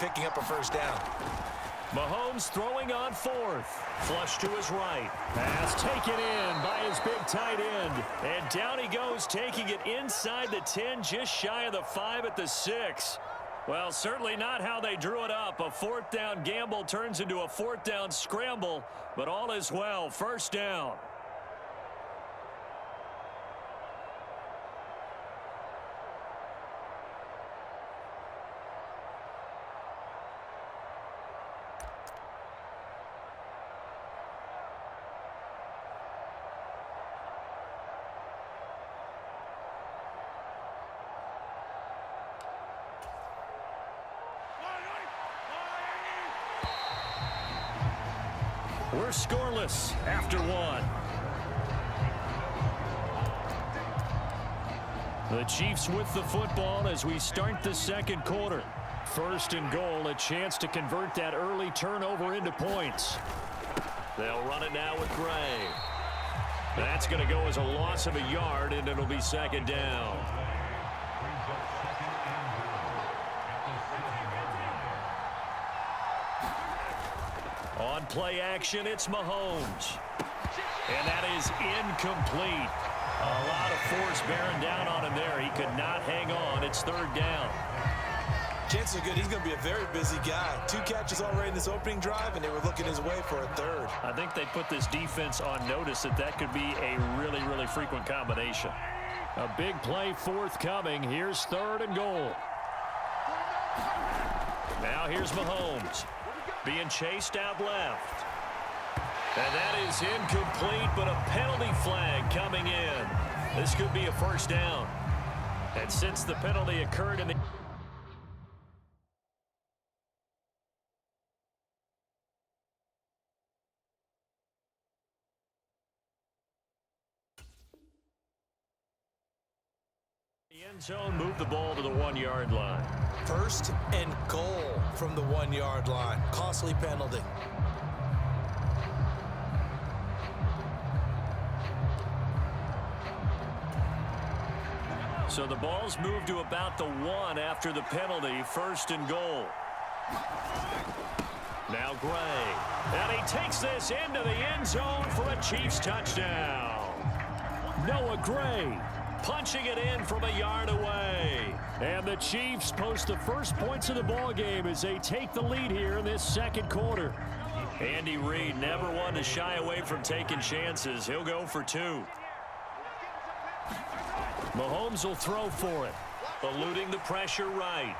picking up a first down. Mahomes throwing on fourth. Flush to his right. Pass taken in by his big tight end. And down he goes, taking it inside the 10, just shy of the 5 at the 6. Well, certainly not how they drew it up. A fourth down gamble turns into a fourth down scramble, but all is well. First down. We're scoreless after one. The Chiefs with the football as we start the second quarter. First and goal, a chance to convert that early turnover into points. They'll run it now with Gray. That's going to go as a loss of a yard, and it'll be second down. On play action, it's Mahomes. And that is incomplete. A lot of force bearing down on him there. He could not hang on. It's third down. Chances are good he's going to be a very busy guy. 2 catches already in this opening drive, and they were looking his way for a third. I think they put this defense on notice that could be a really, really frequent combination. A big play forthcoming. Here's third and goal. Now here's Mahomes. Being chased out left. And that is incomplete, but a penalty flag coming in. This could be a first down. And since the penalty occurred in the end zone, move the ball to the 1-yard line. First and goal from the 1-yard line. Costly penalty. So the ball's moved to about the 1 after the penalty. First and goal. Now Gray. And he takes this into the end zone for a Chiefs touchdown. Noah Gray punching it in from a yard away. And the Chiefs post the first points of the ball game as they take the lead here in this second quarter. Andy Reid never one to shy away from taking chances. He'll go for 2. Mahomes will throw for it, eluding the pressure right.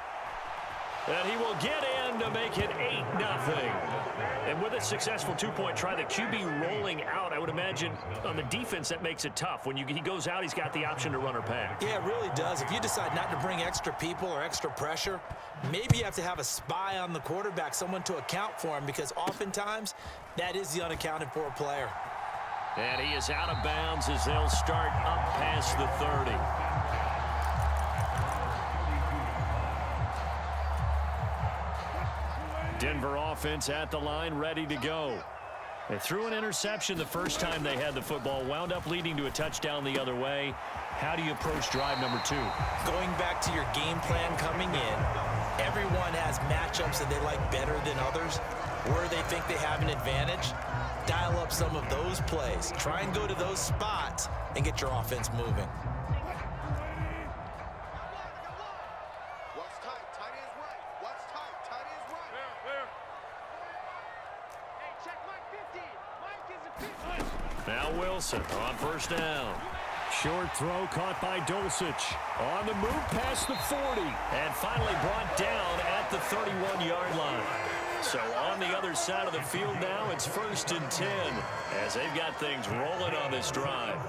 And he will get in to make it 8-0. And with a successful 2-point try, the QB rolling out, I would imagine on the defense that makes it tough. When he goes out, he's got the option to run or pass. Yeah, it really does. If you decide not to bring extra people or extra pressure, maybe you have to have a spy on the quarterback, someone to account for him, because oftentimes that is the unaccounted for player. And he is out of bounds as they'll start up past the 30. Denver offense at the line, ready to go. They threw an interception the first time they had the football, wound up leading to a touchdown the other way. How do you approach drive number 2? Going back to your game plan coming in, everyone has matchups that they like better than others, where they think they have an advantage. Dial up some of those plays. Try and go to those spots and get your offense moving. Now Wilson on first down. Short throw caught by Dulcich. On the move past the 40. And finally brought down at the 31-yard line. So on the other side of the field now, it's first and 10 as they've got things rolling on this drive.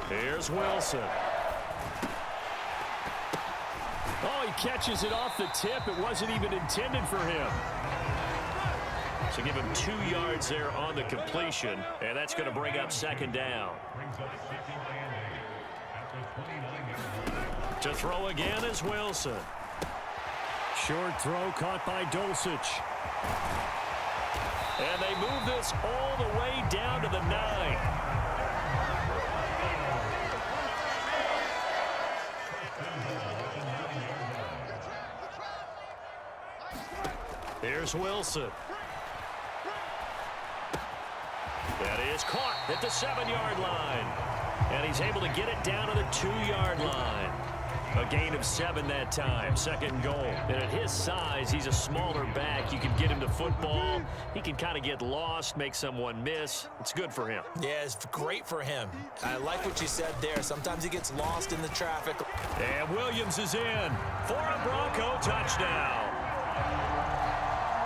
Here's Wilson. Oh, he catches it off the tip. It wasn't even intended for him. So give him 2 yards there on the completion, and that's going to bring up second down. To throw again is Wilson. Short throw caught by Dulcich. And they move this all the way down to the 9. Here's Wilson. That is caught at the 7-yard line. And he's able to get it down to the 2-yard line. A gain of 7 that time. Second and goal. And at his size, he's a smaller back. You can get him to football. He can kind of get lost, make someone miss. It's good for him. Yeah, it's great for him. I like what you said there. Sometimes he gets lost in the traffic. And Williams is in for a Bronco touchdown.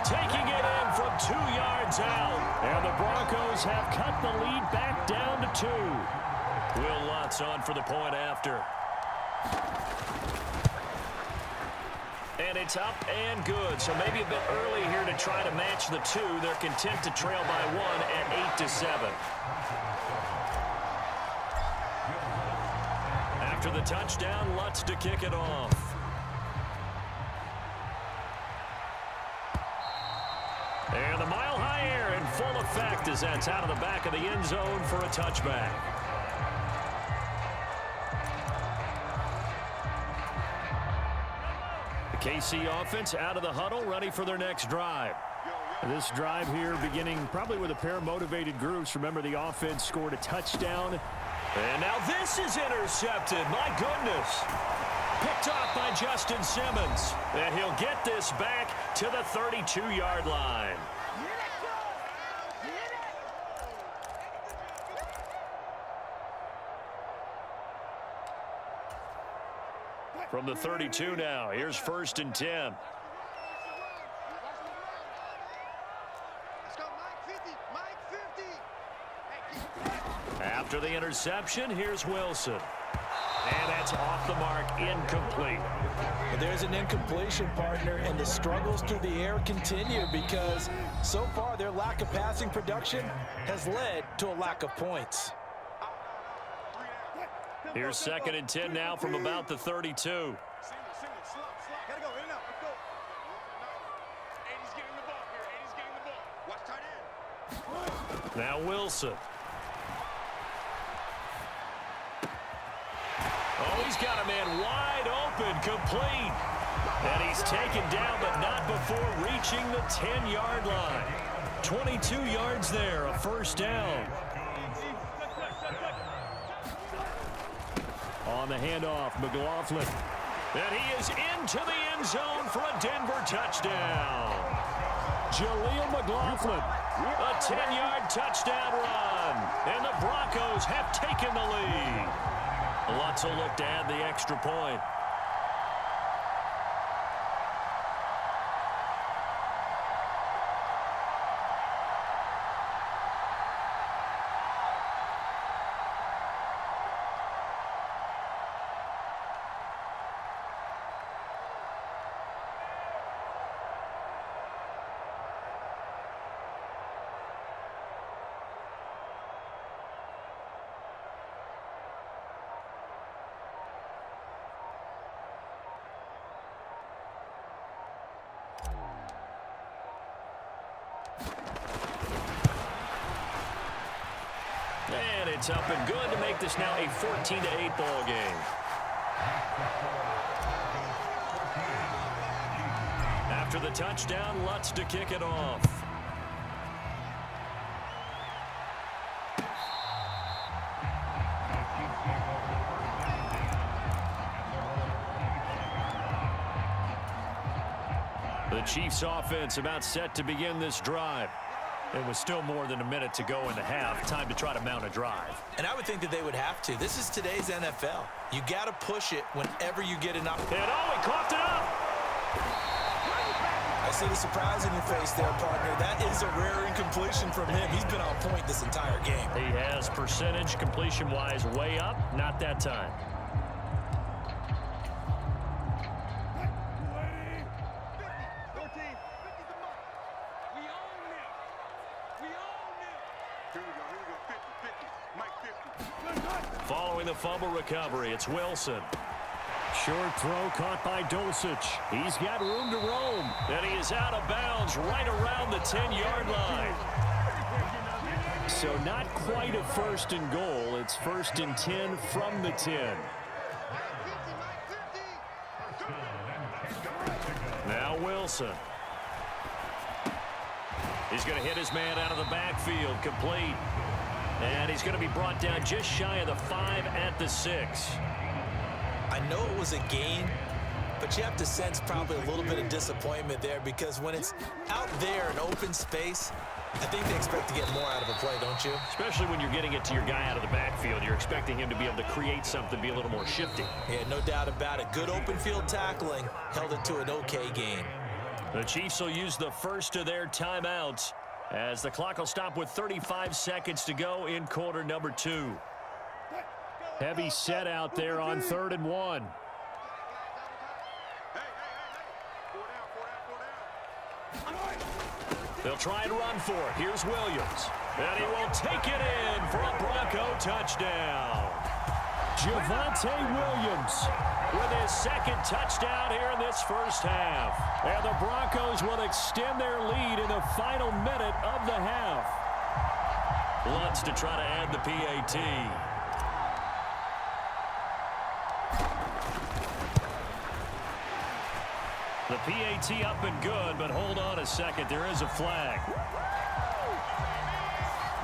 Taking it in from 2 yards out. And the Broncos have cut the lead back down to 2. Will Lutz on for the point after. And it's up and good. So maybe a bit early here to try to match the 2. They're content to trail by 1 at 8-7. After the touchdown, Lutz to kick it off. And the mile-high air in full effect as that's out of the back of the end zone for a touchback. The KC offense out of the huddle, ready for their next drive. This drive here beginning probably with a pair of motivated groups. Remember, the offense scored a touchdown. And now this is intercepted. My goodness. Picked off by Justin Simmons. And he'll get this back to the 32-yard line. From the 32 now, here's 1st and 10. After the interception, here's Wilson. And that's off the mark, incomplete. But there's an incompletion, partner, and the struggles through the air continue because so far their lack of passing production has led to a lack of points. Here's 2nd and 10 now from about the 32. Now Wilson. Oh, he's got a man wide open, complete. And he's taken down, but not before reaching the 10-yard line. 22 yards there, a 1st down. On the handoff, McLaughlin. And he is into the end zone for a Denver touchdown. Jaleel McLaughlin, a 10-yard touchdown run. And the Broncos have taken the lead. Lutz will look to add the extra point. And it's up and good to make this now a 14-8 ball game. After the touchdown, Lutz to kick it off. The Chiefs offense about set to begin this drive. It was still more than a minute to go in the half. Time to try to mount a drive. And I would think that they would have to. This is today's NFL. You got to push it whenever you get an opportunity. And oh, he coughed it up. I see the surprise in your face there, partner. That is a rare incompletion from him. He's been on point this entire game. He has percentage completion-wise way up. Not that time. Following the fumble recovery, it's Wilson. Short throw caught by Dulcich. He's got room to roam. And he is out of bounds right around the 10-yard line. So not quite a 1st and goal. It's 1st and 10 from the 10. Now Wilson. He's going to hit his man out of the backfield, complete. And he's going to be brought down just shy of the 5 at the 6. I know it was a gain, but you have to sense probably a little bit of disappointment there, because when it's out there in open space, I think they expect to get more out of a play, don't you? Especially when you're getting it to your guy out of the backfield. You're expecting him to be able to create something, be a little more shifty. Yeah, no doubt about it. Good open field tackling held it to an okay game. The Chiefs will use the first of their timeouts as the clock will stop with 35 seconds to go in quarter number 2. Heavy set out there on 3rd and 1. They'll try and run for it. Here's Williams. And he will take it in for a Bronco touchdown. Javonte Williams with his second touchdown here in this first half. And the Broncos will extend their lead in the final minute of the half. Lutz to try to add the PAT. The PAT up and good, but hold on a second. There is a flag.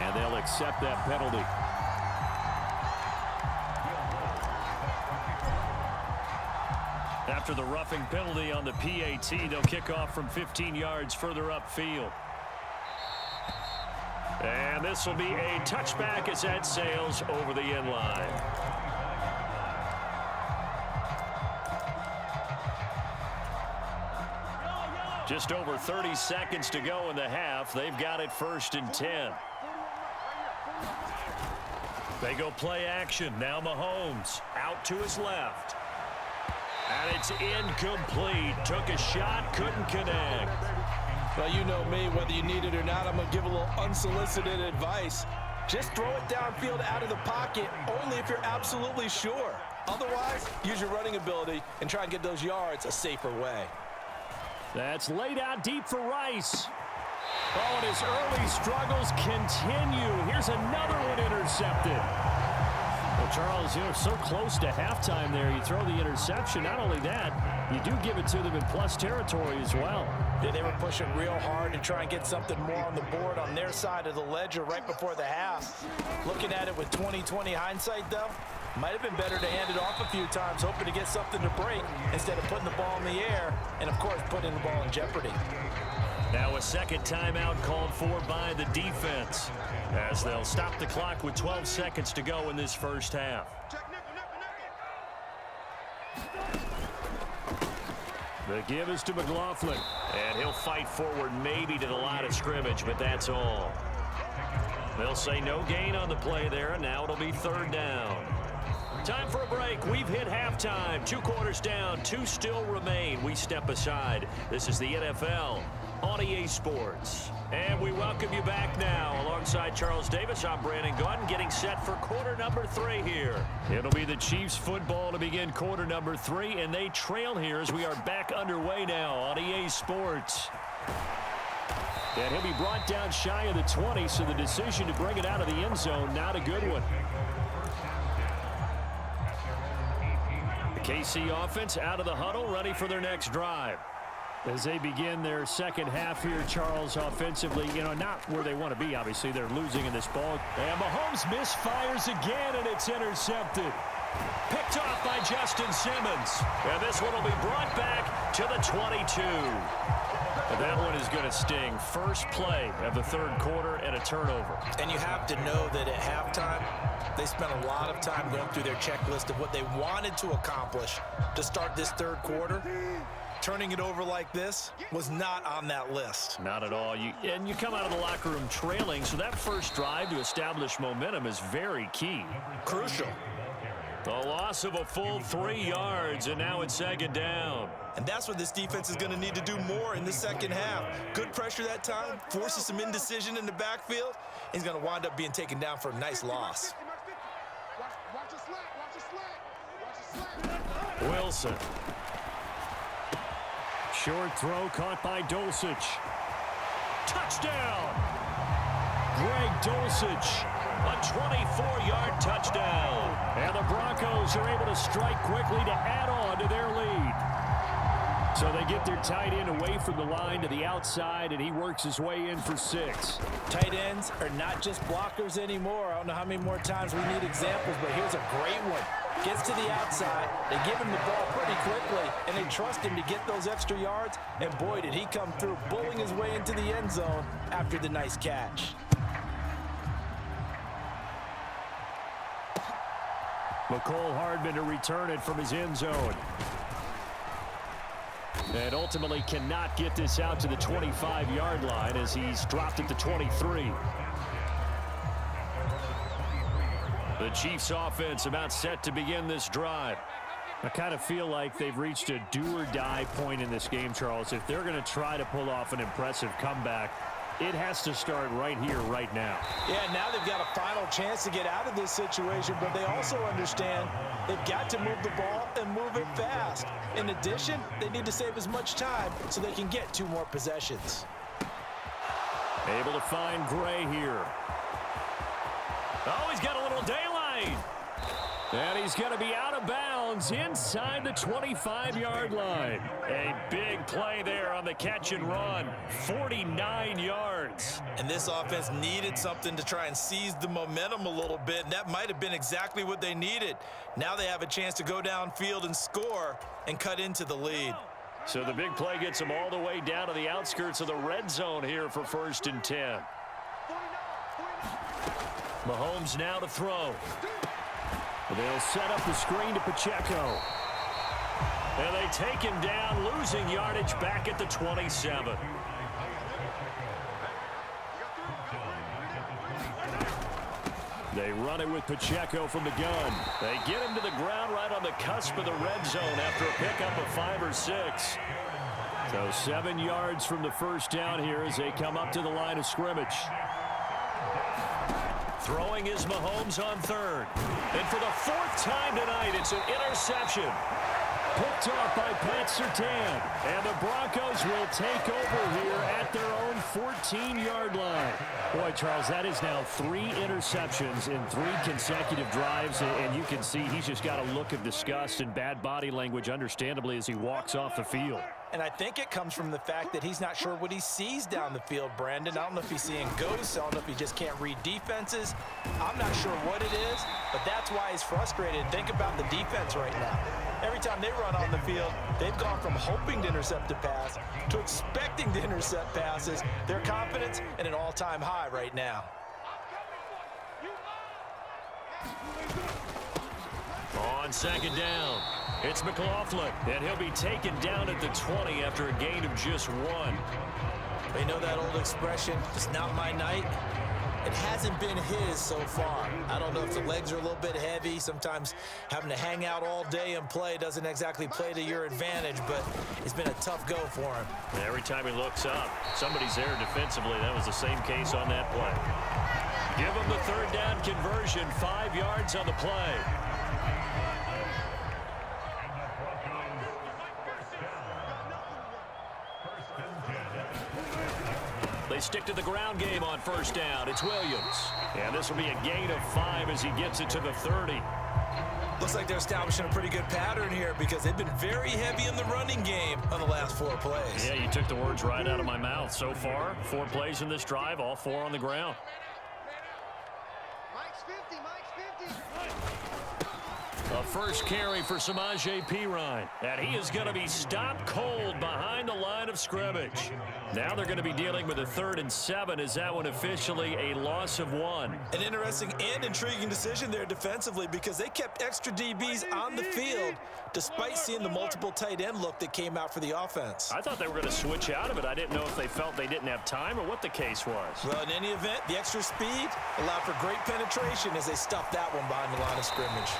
And they'll accept that penalty. After the roughing penalty on the PAT, they'll kick off from 15 yards further upfield. And this will be a touchback as that sails over the end line. Just over 30 seconds to go in the half. They've got it 1st and 10. They go play action. Now Mahomes out to his left. And it's incomplete. Took a shot, couldn't connect. Well, you know me, whether you need it or not, I'm going to give a little unsolicited advice. Just throw it downfield out of the pocket, only if you're absolutely sure. Otherwise, use your running ability and try and get those yards a safer way. That's laid out deep for Rice. Oh, and his early struggles continue. Here's another one intercepted. Well, Charles, you're so close to halftime there. You throw the interception. Not only that, you do give it to them in plus territory as well. Yeah, they were pushing real hard to try and get something more on the board on their side of the ledger right before the half. Looking at it with 20/20 hindsight, though, might have been better to hand it off a few times, hoping to get something to break instead of putting the ball in the air and, of course, putting the ball in jeopardy. Now a second timeout called for by the defense as they'll stop the clock with 12 seconds to go in this first half. The give is to McLaughlin, and he'll fight forward maybe to the line of scrimmage, but that's all. They'll say no gain on the play there, and now it'll be 3rd down. Time for a break. We've hit halftime. 2 quarters down, 2 still remain. We step aside. This is the NFL on EA Sports. And we welcome you back now. Alongside Charles Davis, I'm Brandon Gaudin, getting set for quarter number 3 here. It'll be the Chiefs football to begin quarter number 3, and they trail here as we are back underway now on EA Sports. And he'll be brought down shy of the 20, so the decision to bring it out of the end zone, not a good one. The KC offense out of the huddle, ready for their next drive. As they begin their second half here, Charles, offensively, not where they want to be, obviously. They're losing in this ball. And Mahomes misfires again, and it's intercepted. Picked off by Justin Simmons. And this one will be brought back to the 22. And that one is going to sting. First play of the 3rd quarter and a turnover. And you have to know that at halftime, they spent a lot of time going through their checklist of what they wanted to accomplish to start this 3rd quarter. Turning it over like this was not on that list. Not at all. You come out of the locker room trailing, so that first drive to establish momentum is very key. Crucial. The loss of a full 3 yards, and now it's 2nd down. And that's what this defense is going to need to do more in the second half. Good pressure that time, forces some indecision in the backfield. He's going to wind up being taken down for a nice loss. Wilson. Short throw caught by Dulcich. Touchdown! Greg Dulcich, a 24-yard touchdown. And the Broncos are able to strike quickly to add on to their lead. So they get their tight end away from the line to the outside, and he works his way in for 6. Tight ends are not just blockers anymore. I don't know how many more times we need examples, but here's a great one. Gets to the outside, they give him the ball pretty quickly, and they trust him to get those extra yards, and boy, did he come through, bulling his way into the end zone after the nice catch. McCole Hardman to return it from his end zone. And ultimately cannot get this out to the 25-yard line as he's dropped at the 23. The Chiefs offense about set to begin this drive. I kind of feel like they've reached a do-or-die point in this game, Charles. If they're going to try to pull off an impressive comeback, it has to start right here, right now. Yeah, now they've got a final chance to get out of this situation, but they also understand they've got to move the ball and move it fast. In addition, they need to save as much time so they can get 2 more possessions. Able to find Gray here. Oh, he's got a little daylight. And he's going to be out of bounds inside the 25-yard line. A big play there on the catch and run. 49 yards. And this offense needed something to try and seize the momentum a little bit, and that might have been exactly what they needed. Now they have a chance to go downfield and score and cut into the lead. So the big play gets them all the way down to the outskirts of the red zone here for 1st and 10. Mahomes now to throw. They'll set up the screen to Pacheco. And they take him down, losing yardage back at the 27. They run it with Pacheco from the gun. They get him to the ground right on the cusp of the red zone after a pickup of 5 or 6. So 7 yards from the first down here as they come up to the line of scrimmage. Throwing is Mahomes on 3rd. And for the 4th time tonight, it's an interception. Picked off by Pat Surtain. And the Broncos will take over here at their own 14-yard line. Boy, Charles, that is now 3 interceptions in 3 consecutive drives. And you can see he's just got a look of disgust and bad body language, understandably, as he walks off the field. And I think it comes from the fact that he's not sure what he sees down the field, Brandon. I don't know if he's seeing ghosts. I don't know if he just can't read defenses. I'm not sure what it is, but that's why he's frustrated. Think about the defense right now. Every time they run on the field, they've gone from hoping to intercept a pass to expecting to intercept passes. Their confidence at an all-time high right now. On 2nd down, it's McLaughlin, and he'll be taken down at the 20 after a gain of just 1. They know that old expression, it's not my night. It hasn't been his so far. I don't know if the legs are a little bit heavy. Sometimes having to hang out all day and play doesn't exactly play to your advantage, but it's been a tough go for him. Every time he looks up, somebody's there defensively. That was the same case on that play. Give him the 3rd down conversion, 5 yards on the play. They stick to the ground game on 1st down. It's Williams. And this will be a gain of 5 as he gets it to the 30. Looks like they're establishing a pretty good pattern here because they've been very heavy in the running game on the last 4 plays. Yeah, you took the words right out of my mouth. So far, 4 plays in this drive, all 4 on the ground. A first carry for Samaje Perine. And he is going to be stopped cold behind the line of scrimmage. Now they're going to be dealing with a 3rd and 7. Is that one officially a loss of 1? An interesting and intriguing decision there defensively because they kept extra DBs on the field despite seeing the multiple tight end look that came out for the offense. I thought they were going to switch out of it. I didn't know if they felt they didn't have time or what the case was. Well, in any event, the extra speed allowed for great penetration as they stuffed that one behind the line of scrimmage.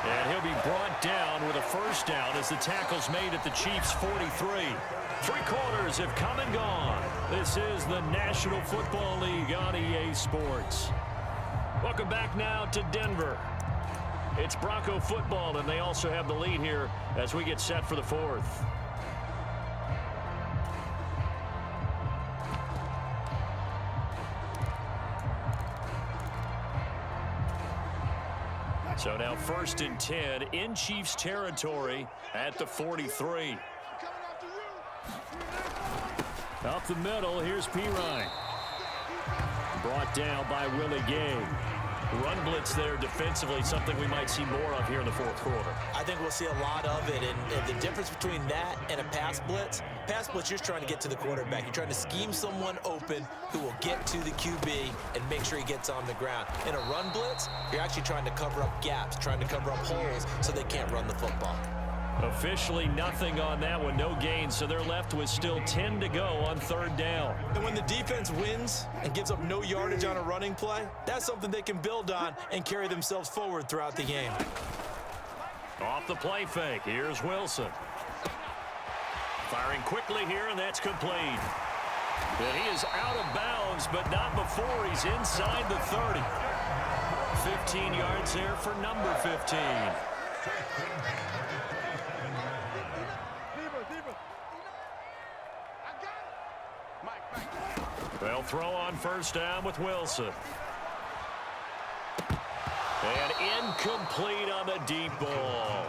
And he'll be brought down with a 1st down as the tackle's made at the Chiefs' 43. 3 quarters have come and gone. This is the National Football League on EA Sports. Welcome back now to Denver. It's Bronco football, and they also have the lead here as we get set for the 4th. So now 1st and 10 in Chiefs territory at the 43. Up the middle, here's Pirine. Brought down by Willie Gay. Run blitz there defensively, something we might see more of here in the fourth quarter. I think we'll see a lot of it, and the difference between that and a pass blitz, you're trying to get to the quarterback. You're trying to scheme someone open who will get to the QB and make sure he gets on the ground. In a run blitz, you're actually trying to cover up gaps, trying to cover up holes so they can't run the football. Officially nothing on that one, no gain, so they're left with still 10 to go on third down. And when the defense wins and gives up no yardage on a running play, that's something they can build on and carry themselves forward throughout the game. Off the play fake, here's Wilson. Firing quickly here, and that's complete. And he is out of bounds, but not before he's inside the 30. 15 yards there for number 15. They'll throw on first down with Wilson. And incomplete on the deep ball.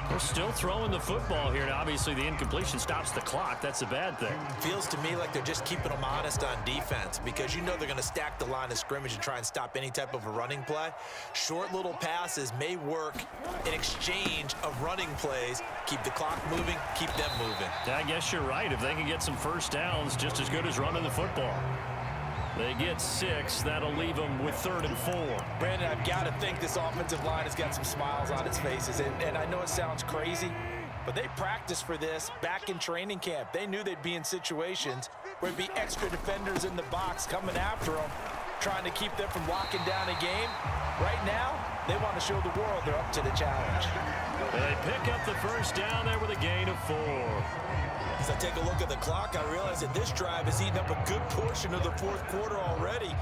They're still throwing the football here. Now, obviously, the incompletion stops the clock. That's a bad thing. Feels to me like they're just keeping them honest on defense because you know they're going to stack the line of scrimmage and try and stop any type of a running play. Short little passes may work in exchange of running plays. Keep the clock moving, keep them moving. I guess you're right. If they can get some first downs, just as good as running the football. They get 6. That'll leave them with 3rd and 4. Brandon, I've got to think this offensive line has got some smiles on its faces. And I know it sounds crazy, but they practiced for this back in training camp. They knew they'd be in situations where there'd be extra defenders in the box coming after them, trying to keep them from locking down a game. Right now, they want to show the world they're up to the challenge. They pick up the first down there with a gain of 4. As I take a look at the clock, I realize that this drive has eaten up a good portion of the fourth quarter already.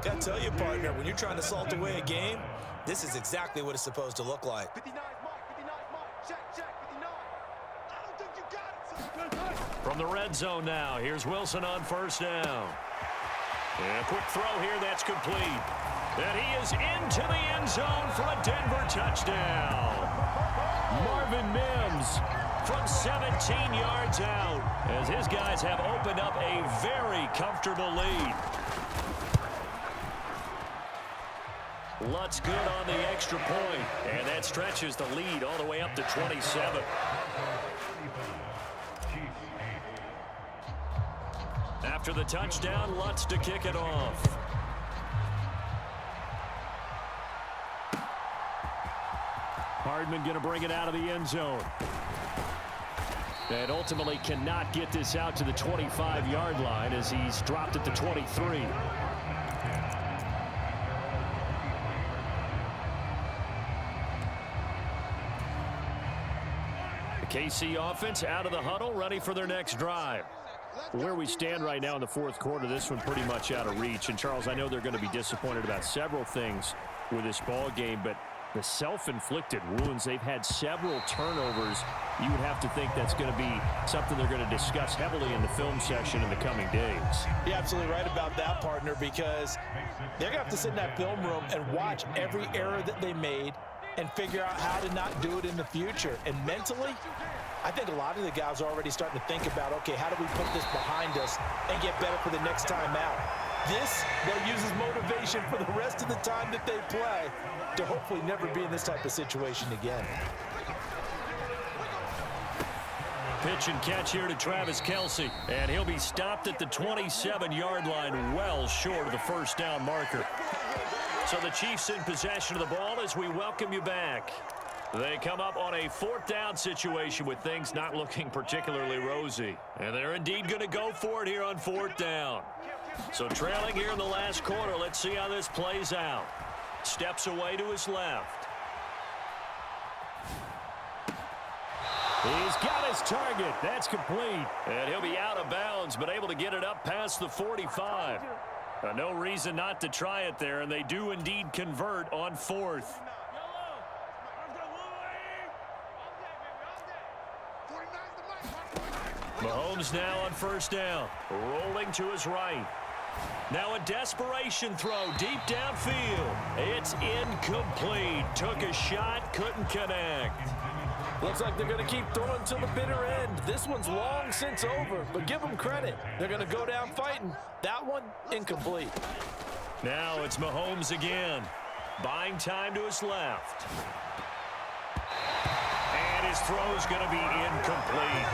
Got to tell you, partner, when you're trying to salt away a game, this is exactly what it's supposed to look like. 59 mark, 59 mark, check, 59. I don't think you got it. From the red zone now, here's Wilson on first down. And a quick throw here, that's complete. And he is into the end zone for a Denver touchdown. Marvin Mims from 17 yards out as his guys have opened up a very comfortable lead. Lutz good on the extra point, and that stretches the lead all the way up to 27. After the touchdown, Lutz to kick it off. Hardman going to bring it out of the end zone. And ultimately cannot get this out to the 25-yard line as he's dropped at the 23. The KC offense out of the huddle, ready for their next drive. Where we stand right now in the fourth quarter, this one pretty much out of reach. And, Charles, I know they're going to be disappointed about several things with this ball game, but the self-inflicted wounds, they've had several turnovers. You would have to think that's going to be something they're going to discuss heavily in the film session in the coming days. You're absolutely right about that, partner, because they're going to have to sit in that film room and watch every error that they made and figure out how to not do it in the future. And mentally, I think a lot of the guys are already starting to think about, okay, how do we put this behind us and get better for the next time out? This, they'll use as motivation for the rest of the time that they play to hopefully never be in this type of situation again. Pitch and catch here to Travis Kelce, and he'll be stopped at the 27-yard line, well short of the first down marker. So the Chiefs in possession of the ball as we welcome you back. They come up on a fourth down situation with things not looking particularly rosy. And they're indeed going to go for it here on fourth down. So trailing here in the last quarter, let's see how this plays out. Steps away to his left. He's got his target. That's complete. And he'll be out of bounds, but able to get it up past the 45. No reason not to try it there, and they do indeed convert on fourth. Mahomes now on first down, rolling to his right. Now a desperation throw deep downfield. It's incomplete. Took a shot, couldn't connect. Looks like they're going to keep throwing till the bitter end. This one's long since over, but give them credit. They're going to go down fighting. That one, incomplete. Now it's Mahomes again. Buying time to his left. And his throw's going to be incomplete.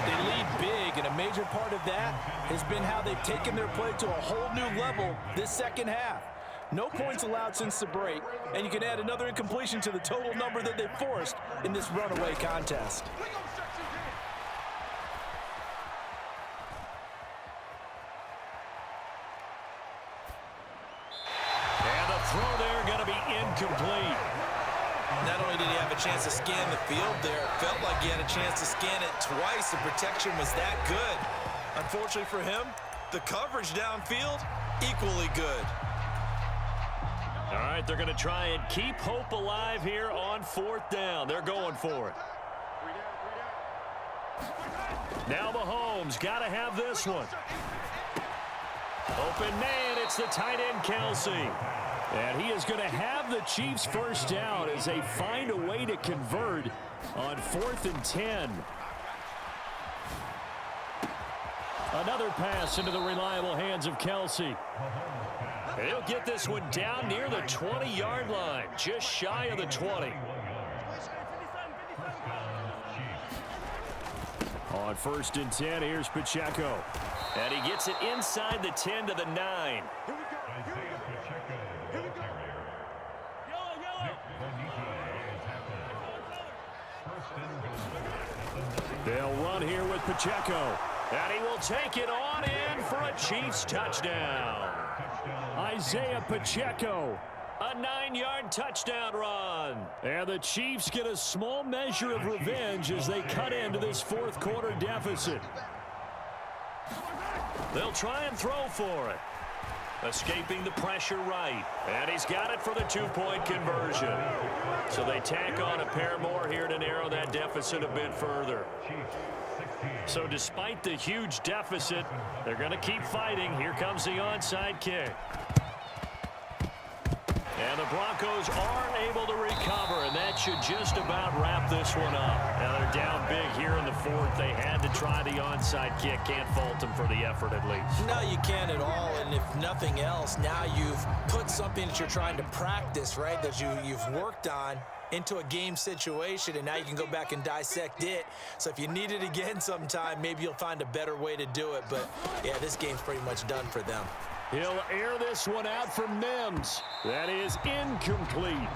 They lead big, and a major part of that has been how they've taken their play to a whole new level this second half. No points allowed since the break, and you can add another incompletion to the total number that they forced in this runaway contest. And the throw there going to be incomplete. Not only did he have a chance to scan the field there, it felt like he had a chance to scan it twice. The protection was that good. Unfortunately for him, the coverage downfield, equally good. All right, they're going to try and keep hope alive here on 4th down. They're going for it. Now Mahomes got to have this one. Open man, it's the tight end Kelsey. And he is going to have the Chiefs first down as they find a way to convert on 4th and 10. Another pass into the reliable hands of Kelsey. And he'll get this one down near the 20-yard line, just shy of the 20. On 1st and 10, here's Pacheco. And he gets it inside the 10 to the 9. They'll run here with Pacheco. And he will take it on in for a Chiefs touchdown. Isaiah Pacheco, a 9-yard touchdown run. And the Chiefs get a small measure of revenge as they cut into this 4th quarter deficit. They'll try and throw for it. Escaping the pressure right. And he's got it for the 2-point conversion. So they tack on a pair more here to narrow that deficit a bit further. So despite the huge deficit, they're going to keep fighting. Here comes the onside kick. And the Broncos are able to recover, and that should just about wrap this one up. Now they're down big here in the 4th. They had to try the onside kick. Can't fault them for the effort at least. No, you can't at all, and if nothing else, now you've put something that you're trying to practice, right, that you've worked on into a game situation, and now you can go back and dissect it. So if you need it again sometime, maybe you'll find a better way to do it. But, yeah, this game's pretty much done for them. He'll air this one out for Mims. That is incomplete.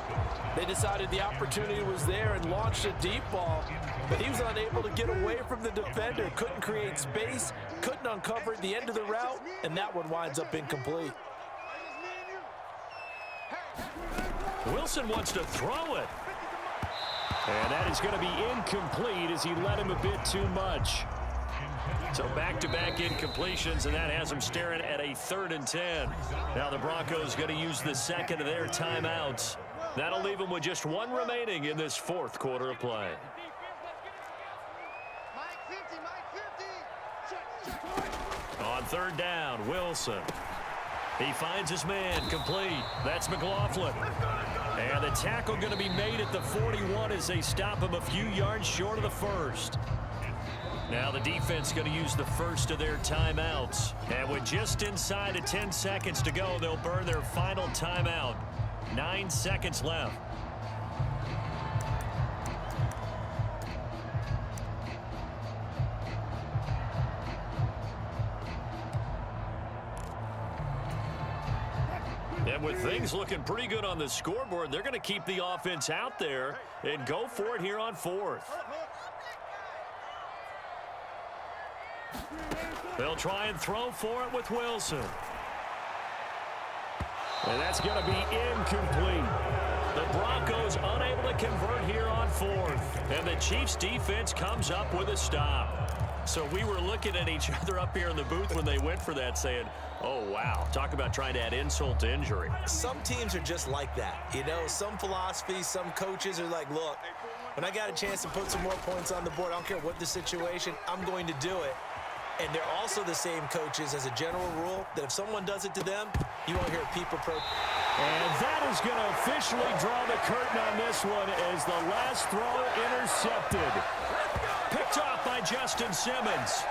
They decided the opportunity was there and launched a deep ball, but he was unable to get away from the defender, couldn't create space, couldn't uncover at the end of the route, and that one winds up incomplete. Wilson wants to throw it. And that is going to be incomplete as he let him a bit too much. So back-to-back incompletions, and that has him staring at a 3rd and 10. Now the Broncos going to use the second of their timeouts. That'll leave them with just one remaining in this 4th quarter of play. On 3rd down, Wilson. He finds his man, complete. That's McLaughlin. And the tackle going to be made at the 41 as they stop him a few yards short of the 1st. Now the defense going to use the first of their timeouts. And with just inside of 10 seconds to go, they'll burn their final timeout. 9 seconds left. And with things looking pretty good on the scoreboard, they're going to keep the offense out there and go for it here on 4th. They'll try and throw for it with Wilson. And that's going to be incomplete. The Broncos unable to convert here on 4th. And the Chiefs defense comes up with a stop. So we were looking at each other up here in the booth when they went for that saying, oh, wow, talk about trying to add insult to injury. Some teams are just like that. You know, some philosophies, some coaches are like, look, when I got a chance to put some more points on the board, I don't care what the situation, I'm going to do it. And they're also the same coaches as a general rule that if someone does it to them, you won't hear people And that is going to officially draw the curtain on this one as the last throw intercepted. Picked off by Justin Simmons.